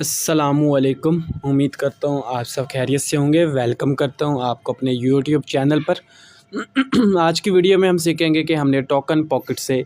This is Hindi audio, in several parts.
अस्सलामुअलैकुम। उम्मीद करता हूँ आप सब खैरियत से होंगे। वेलकम करता हूँ आपको अपने यूट्यूब चैनल पर। आज की वीडियो में हम सीखेंगे कि हमने टोकन पॉकेट से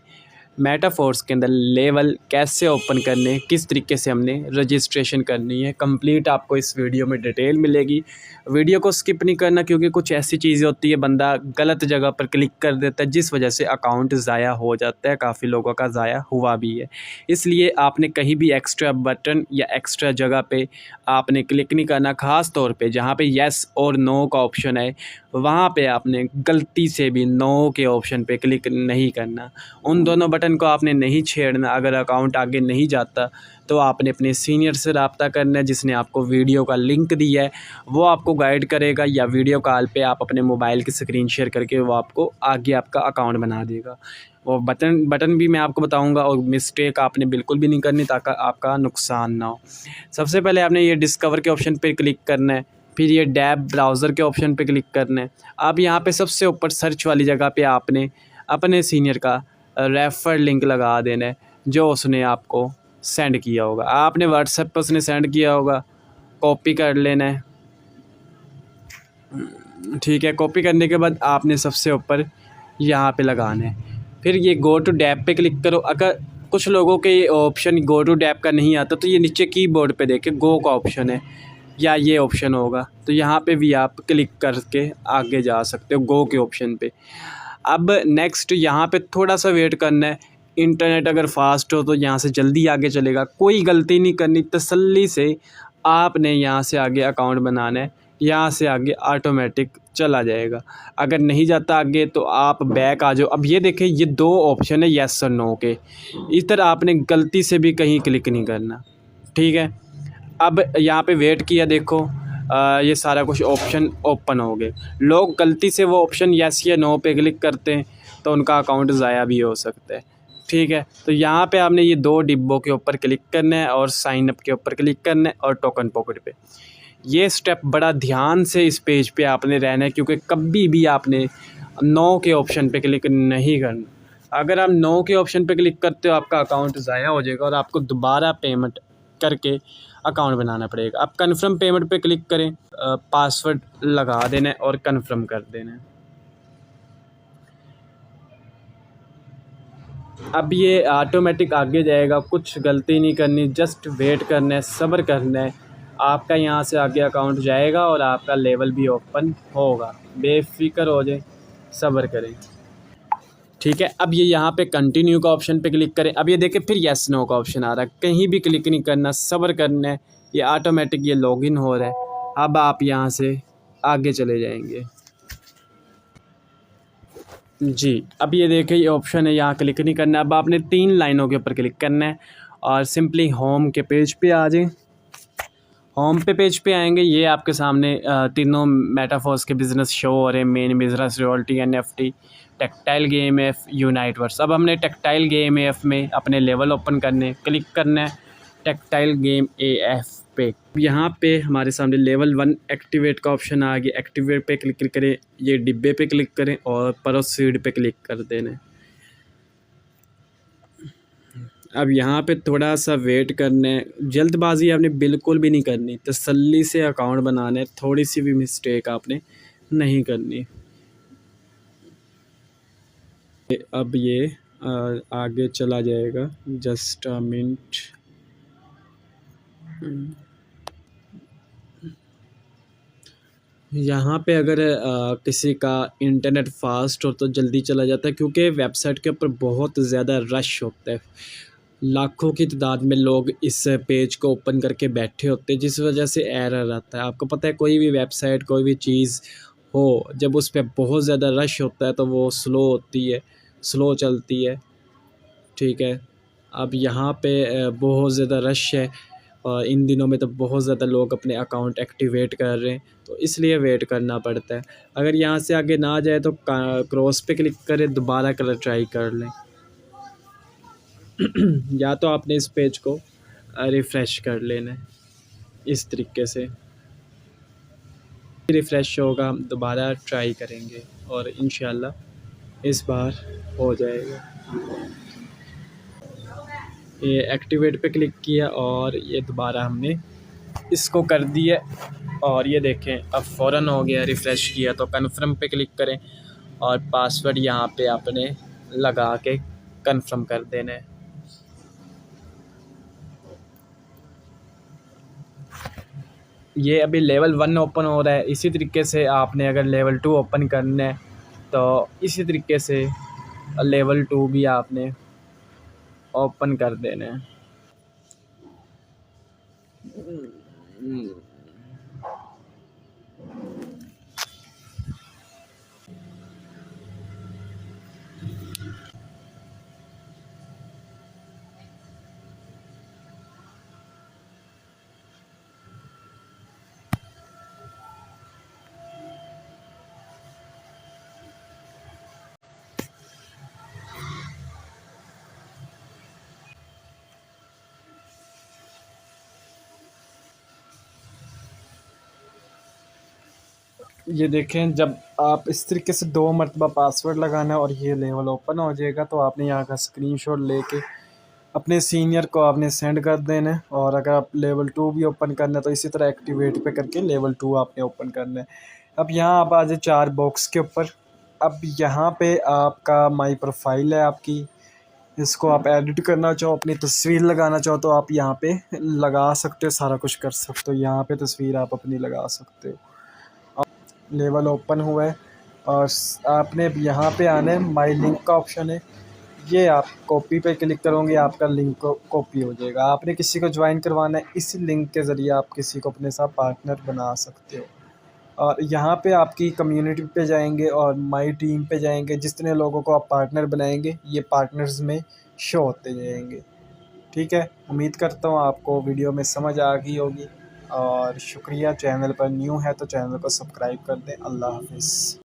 मेटाफोर्स के अंदर लेवल कैसे ओपन करने, किस तरीके से हमने रजिस्ट्रेशन करनी है। कंप्लीट आपको इस वीडियो में डिटेल मिलेगी। वीडियो को स्किप नहीं करना, क्योंकि कुछ ऐसी चीज़ें होती है बंदा गलत जगह पर क्लिक कर देता है, जिस वजह से अकाउंट ज़ाया हो जाता है। काफ़ी लोगों का ज़ाया हुआ भी है। इसलिए आपने कहीं भी एक्स्ट्रा बटन या एक्स्ट्रा जगह पे आपने क्लिक नहीं करना। ख़ास तौर पे जहाँ पे येस और नो का ऑप्शन है, वहाँ पे आपने गलती से भी नो के ऑप्शन पे क्लिक नहीं करना। उन दोनों बटन को आपने नहीं छेड़ना। अगर अकाउंट आगे नहीं जाता तो आपने अपने सीनियर से रब्ता करना है, जिसने आपको वीडियो का लिंक दिया है। वो आपको गाइड करेगा, या वीडियो कॉल पे आप अपने मोबाइल की स्क्रीन शेयर करके वो आपको आगे आपका अकाउंट बना देगा। वो बटन भी मैं आपको बताऊंगा, और मिस्टेक आपने बिल्कुल भी नहीं करनी ताकि आपका नुकसान ना हो। सबसे पहले आपने ये डिस्कवर के ऑप्शन पे क्लिक करना है, फिर ये डैब ब्राउज़र के ऑप्शन पे क्लिक करना है। अब यहाँ पे सबसे ऊपर सर्च वाली जगह पे आपने अपने सीनियर का रेफ़र लिंक लगा देना है, जो उसने आपको सेंड किया होगा। आपने व्हाट्सएप पर उसने सेंड किया होगा, कॉपी कर लेना है। ठीक है, कॉपी करने के बाद आपने सबसे ऊपर यहाँ पे लगाना है। फिर ये गो टू डैब पे क्लिक करो। अगर कुछ लोगों के ये ऑप्शन गो टू डैब का नहीं आता, तो ये नीचे कीबोर्ड पे देखें गो का ऑप्शन है, या ये ऑप्शन होगा, तो यहाँ पे भी आप क्लिक करके आगे जा सकते हो गो के ऑप्शन पे। अब नेक्स्ट यहाँ पे थोड़ा सा वेट करना है। इंटरनेट अगर फास्ट हो तो यहाँ से जल्दी आगे चलेगा। कोई गलती नहीं करनी, तसल्ली से आपने यहाँ से आगे अकाउंट बनाना है। यहाँ से आगे ऑटोमेटिक चला जाएगा। अगर नहीं जाता आगे तो आप बैक आ जाओ। अब ये देखें, ये दो ऑप्शन है येस और नो के। इस तरह आपने गलती से भी कहीं क्लिक नहीं करना। ठीक है, अब यहाँ पे वेट किया, देखो ये सारा कुछ ऑप्शन ओपन हो गए। लोग गलती से वो ऑप्शन येस या नो पे क्लिक करते हैं, तो उनका अकाउंट ज़ाया भी हो सकता है। ठीक है, तो यहाँ पे आपने ये दो डिब्बों के ऊपर क्लिक करना है, और साइन अप के ऊपर क्लिक करना है, और टोकन पॉकेट पे। ये स्टेप बड़ा ध्यान से इस पेज पे आपने रहना है, क्योंकि कभी भी आपने नो के ऑप्शन पे क्लिक नहीं करना। अगर आप नो के ऑप्शन पे क्लिक करते हो, आपका अकाउंट ज़ाया हो जाएगा, और आपको दोबारा पेमेंट करके अकाउंट बनाना पड़ेगा। आप कन्फर्म पेमेंट पे क्लिक करें, पासवर्ड लगा देना है और कन्फर्म कर देना है। अब ये ऑटोमेटिक आगे जाएगा। कुछ गलती नहीं करनी, जस्ट वेट करना है, सब्र करना है। आपका यहाँ से आगे अकाउंट जाएगा और आपका लेवल भी ओपन होगा। बेफिक्र हो जाए, सब्र करें। ठीक है, अब ये यहाँ पे कंटिन्यू का ऑप्शन पे क्लिक करें। अब ये देखें, फिर येस नो का ऑप्शन आ रहा है। कहीं भी क्लिक नहीं करना, सब्र करना है। ये ऑटोमेटिक ये लॉगिन हो रहा है। अब आप यहाँ से आगे चले जाएंगे। जी, अब ये देखिए, ये ऑप्शन है, यहाँ क्लिक नहीं करना। अब आपने 3 लाइनों के ऊपर क्लिक करना है, और सिंपली होम के पेज पे आ जाएं। होम पे पेज पे आएंगे, ये आपके सामने तीनों मेटाफोर्स के बिज़नेस शो हो रहे हैं। Main business, royalty, NFT, tactile game F, Uniteverse. अब हमने टेक्टाइल गेम एफ में अपने लेवल ओपन करने क्लिक करना है, टेक्टाइल गेम एफ पे। यहाँ पे हमारे सामने लेवल 1 एक्टिवेट का ऑप्शन आ गया। एक्टिवेट पे क्लिक करें, ये डिब्बे पे क्लिक करें, और प्रोसीड पे क्लिक कर देना है। अब यहाँ पे थोड़ा सा वेट करना है। जल्दबाजी आपने बिल्कुल भी नहीं करनी, तसल्ली से अकाउंट बनाना है। थोड़ी सी भी मिस्टेक आपने नहीं करनी। अब ये आगे चला जाएगा। Just a minute. यहाँ पे अगर किसी का इंटरनेट फास्ट हो तो जल्दी चला जाता है, क्योंकि वेबसाइट के ऊपर बहुत ज़्यादा रश होता है। लाखों की तादाद में लोग इस पेज को ओपन करके बैठे होते हैं, जिस वजह से एरर आता है। आपको पता है, कोई भी वेबसाइट, कोई भी चीज़ हो, जब उस पर बहुत ज़्यादा रश होता है तो वो स्लो होती है, स्लो चलती है। ठीक है, अब यहाँ पे बहुत ज़्यादा रश है, और इन दिनों में तो बहुत ज़्यादा लोग अपने अकाउंट एक्टिवेट कर रहे हैं, तो इसलिए वेट करना पड़ता है। अगर यहाँ से आगे ना जाए तो क्रॉस पे क्लिक करें, दोबारा कलर ट्राई कर लें। या तो आपने इस पेज को रिफ़्रेश कर लेना है, इस तरीके से रिफ़्रेश होगा, दोबारा ट्राई करेंगे, और इंशाल्लाह इस बार हो जाएगा। ये एक्टिवेट पे क्लिक किया और ये दोबारा हमने इसको कर दिया और ये देखें अब फ़ौरन हो गया। रिफ़्रेश किया तो कन्फर्म पे क्लिक करें और पासवर्ड यहाँ पे आपने लगा के कन्फर्म कर देना है। ये अभी लेवल 1 ओपन हो रहा है। इसी तरीके से आपने अगर लेवल 2 ओपन करना है तो इसी तरीके से लेवल 2 भी आपने ओपन कर देना है। ये देखें जब आप इस तरीके से 2 मरतबा पासवर्ड लगाना है और ये लेवल ओपन हो जाएगा तो आपने यहाँ का स्क्रीनशॉट लेके अपने सीनियर को आपने सेंड कर देना है। और अगर आप लेवल 2 भी ओपन करना है तो इसी तरह एक्टिवेट पे करके लेवल 2 आपने ओपन करना है। अब यहाँ आप आ जाए 4 बॉक्स के ऊपर। अब यहाँ पे आपका माई प्रोफाइल है आपकी, इसको आप एडिट करना चाहो, अपनी तस्वीर लगाना चाहो तो आप यहाँ पे लगा सकते हो, सारा कुछ कर सकते हो। यहाँ पे तस्वीर आप अपनी लगा सकते हो। लेवल ओपन हुआ है और आपने यहाँ पे आना है, माई लिंक का ऑप्शन है, ये आप कॉपी पे क्लिक करोगे आपका लिंक कॉपी हो जाएगा। आपने किसी को ज्वाइन करवाना है, इस लिंक के ज़रिए आप किसी को अपने साथ पार्टनर बना सकते हो। और यहाँ पे आपकी कम्युनिटी पे जाएंगे और माई टीम पे जाएंगे, जितने लोगों को आप पार्टनर बनाएंगे ये पार्टनर्स में शो होते जाएंगे। ठीक है, उम्मीद करता हूँ आपको वीडियो में समझ आ गई होगी और शुक्रिया। चैनल पर न्यू है तो चैनल को सब्सक्राइब कर दें। अल्लाह हाफिज़।